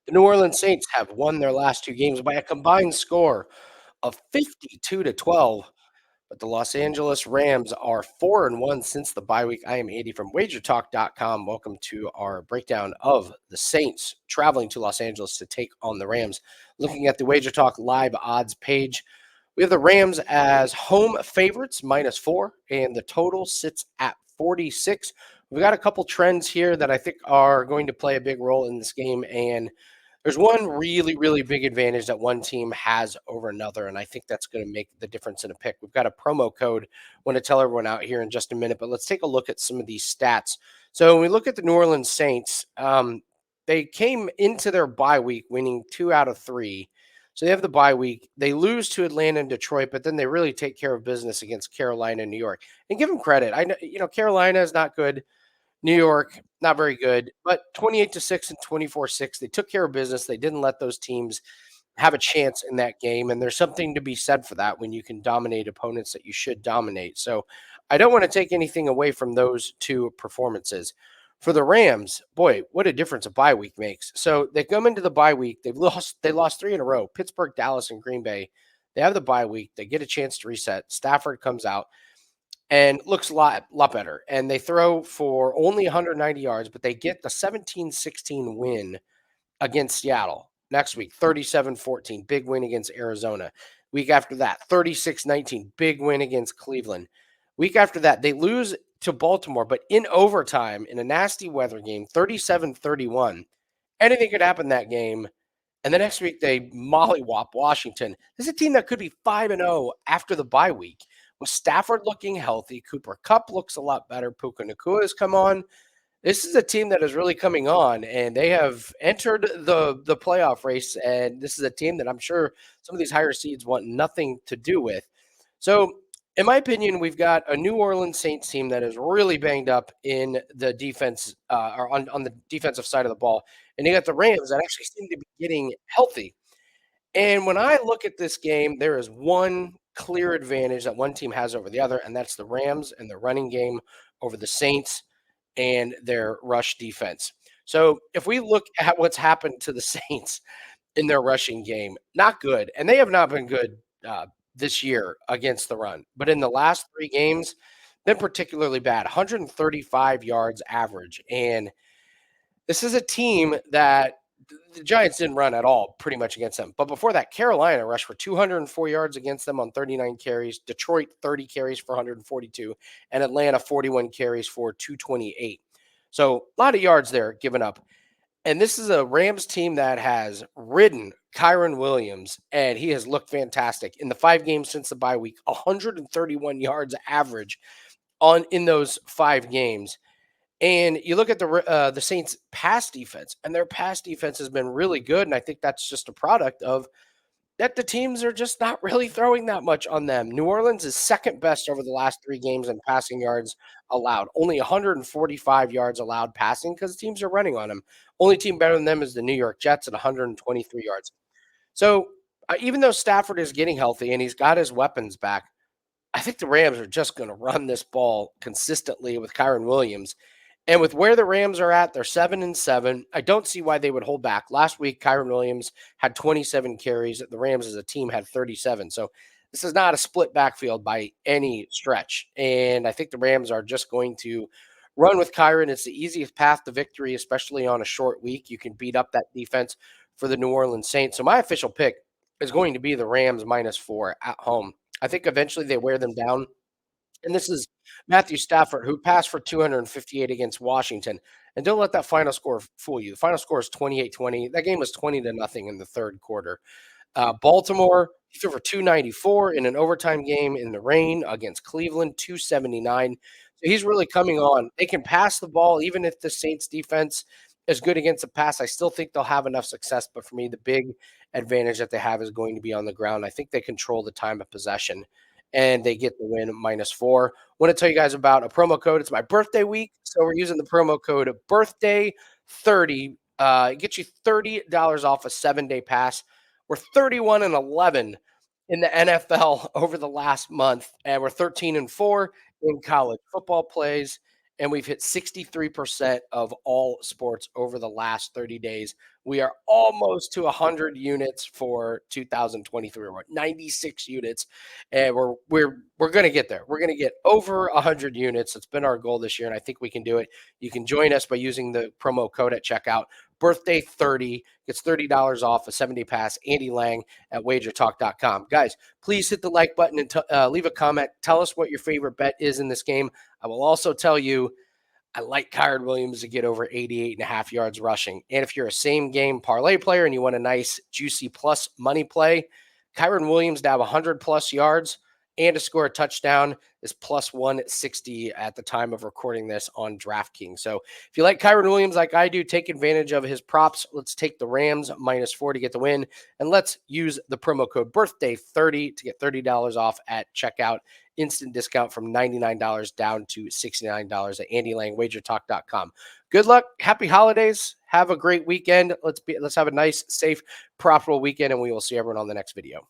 The New Orleans Saints have won their last 2 games by a combined score of 52-12, but the Los Angeles Rams are 4-1 since the bye week. I am Andy from wagertalk.com. Welcome to our breakdown of the Saints traveling to Los Angeles to take on the Rams. Looking at the Wager Talk live odds page, we have the Rams as home favorites, -4, and the total sits at 46. We've got a couple trends here that I think are going to play a big role in this game, and there's one really, really big advantage that one team has over another, and I think that's going to make the difference in a pick. We've got a promo code. I want to tell everyone out here in just a minute, but let's take a look at some of these stats. So when we look at the New Orleans Saints, they came into their bye week winning 2 out of 3. So they have the bye week. They lose to Atlanta and Detroit, but then they really take care of business against Carolina and New York. And give them credit. I know, Carolina is not good. New York, not very good, but 28-6 and 24-6. They took care of business. They didn't let those teams have a chance in that game. And there's something to be said for that when you can dominate opponents that you should dominate. So I don't want to take anything away from those two performances. For the Rams, boy, what a difference a bye week makes. So they come into the bye week. They lost 3 in a row. Pittsburgh, Dallas, and Green Bay. They have the bye week. They get a chance to reset. Stafford comes out and looks a lot better. And they throw for only 190 yards, but they get the 17-16 win against Seattle. Next week, 37-14, big win against Arizona. Week after that, 36-19, big win against Cleveland. Week after that, they lose to Baltimore, but in overtime in a nasty weather game, 37-31. Anything could happen that game. And the next week, they mollywop Washington. This is a team that could be 5-0 after the bye week. With Stafford looking healthy, Cooper Kupp looks a lot better. Puka Nacua has come on. This is a team that is really coming on, and they have entered the playoff race. And this is a team that I'm sure some of these higher seeds want nothing to do with. So, in my opinion, we've got a New Orleans Saints team that is really banged up in the defense, or on the defensive side of the ball, and you got the Rams that actually seem to be getting healthy. And when I look at this game, there is one clear advantage that one team has over the other, and that's the Rams and the running game over the Saints and their rush defense. So if we look at what's happened to the Saints in their rushing game, not good. And they have not been good this year against the run. But in the last 3 games, been particularly bad, 135 yards average. And this is a team that the Giants didn't run at all pretty much against them. But before that, Carolina rushed for 204 yards against them on 39 carries, Detroit 30 carries for 142, and Atlanta 41 carries for 228. So a lot of yards there given up. And this is a Rams team that has ridden Kyron Williams, and he has looked fantastic. In the 5 games since the bye week, 131 yards average in those 5 games. And you look at the Saints' pass defense, and their pass defense has been really good. And I think that's just a product of that the teams are just not really throwing that much on them. New Orleans is second best over the last 3 games in passing yards allowed. Only 145 yards allowed passing because teams are running on them. Only team better than them is the New York Jets at 123 yards. So even though Stafford is getting healthy and he's got his weapons back, I think the Rams are just going to run this ball consistently with Kyron Williams. And with where the Rams are at, they're 7-7. I don't see why they would hold back. Last week, Kyron Williams had 27 carries. The Rams as a team had 37. So this is not a split backfield by any stretch. And I think the Rams are just going to run with Kyron. It's the easiest path to victory, especially on a short week. You can beat up that defense for the New Orleans Saints. So my official pick is going to be the Rams -4 at home. I think eventually they wear them down. And this is Matthew Stafford, who passed for 258 against Washington. And don't let that final score fool you. The final score is 28-20. That game was 20-0 in the third quarter. Baltimore, he threw for 294 in an overtime game in the rain against Cleveland, 279. So he's really coming on. They can pass the ball, even if the Saints defense is good against the pass. I still think they'll have enough success. But for me, the big advantage that they have is going to be on the ground. I think they control the time of possession and they get the win -4. Want to tell you guys about a promo code. It's my birthday week, so we're using the promo code birthday30. It gets you $30 off a 7-day pass. We're 31-11 in the NFL over the last month, and we're 13-4 in college football plays. and we've hit 63% of all sports over the last 30 days. We are almost to 100 units for 2023. We're at 96 units, and we're going to get there. We're going to get over 100 units. It's been our goal this year, and I think we can do it. You can join us by using the promo code at checkout. Birthday 30 gets $30 off a 7-day pass. Andy Lang at wagertalk.com. Guys, please hit the like button and leave a comment. Tell us what your favorite bet is in this game. I will also tell you I like Kyron Williams to get over 88.5 yards rushing. And if you're a same game parlay player and you want a nice, juicy plus money play, Kyron Williams to have 100 plus yards and to score a touchdown is plus 160 at the time of recording this on DraftKings. So if you like Kyron Williams like I do, take advantage of his props. Let's take the Rams -4 to get the win. And let's use the promo code birthday30 to get $30 off at checkout. Instant discount from $99 down to $69 at andylangwagertalk.com. Good luck. Happy holidays. Have a great weekend. Let's have a nice, safe, profitable weekend, and we will see everyone on the next video.